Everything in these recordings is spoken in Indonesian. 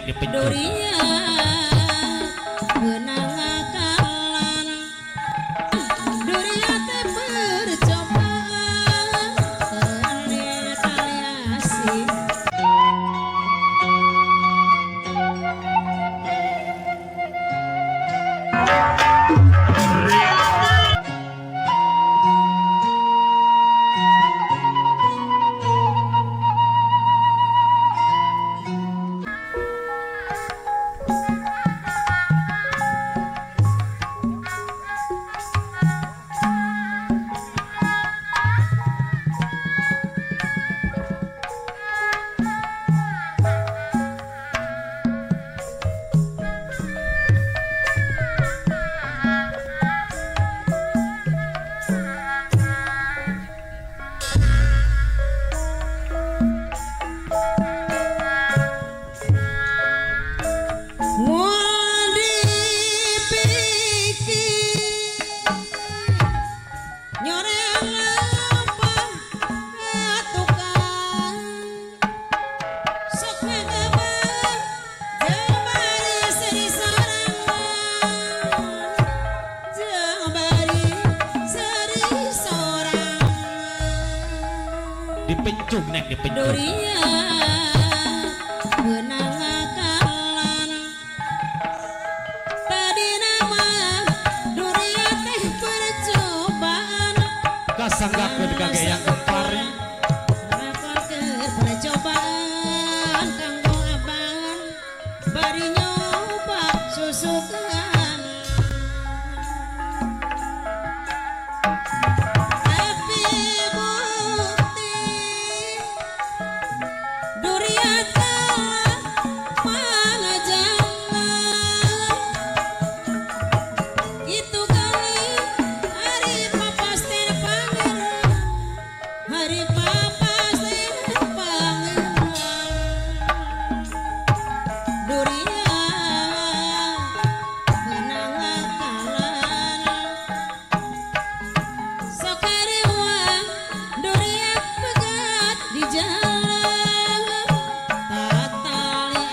yang dipencung. Durian benang akalan Durian teh bercobaan Terlihat kali asik Dipencung neng dipencung. Durian benang akalan tadi nama durian teh percobaan Kasanggakeun kage yang kempari. Rapakeun percobaan kanggo abang bari nyoba susukan tapi bukti durian kalah mana jangan itu kali hari papas teh pangeran hari papas teh pangeran durian benang akalan Sokariwang durian pegat di jalan tatali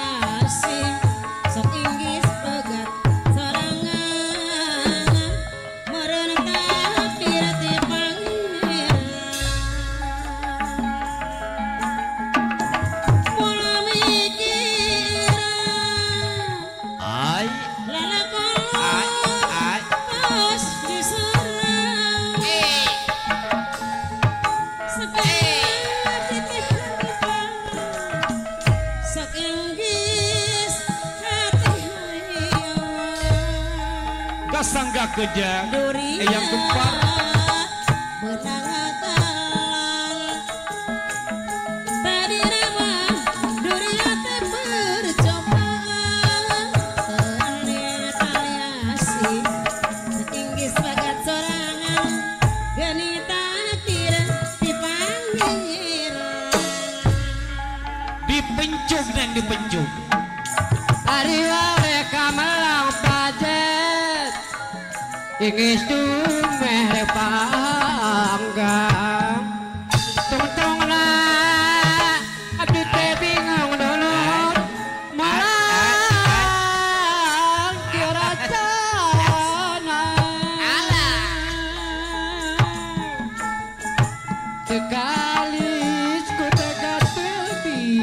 asing sok inggis pegat sorangan meureun tapi rati pangeran pola mikiran Ai lalakon kaos diserang Sekarang titih sok inggis hati Kasanggakeun durian yang gempar. benang akalan tadi nama durian teh bercobaan terlihat kali asik inggis bagat sorangan genita kira dipanggil Dipencung neng dipencung. Ari wae kamelang pajet Ingis dumeh panggang Tungtungna abdi teh bingung dulur Malang kiracana Tekalis ku teka tepi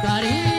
Dari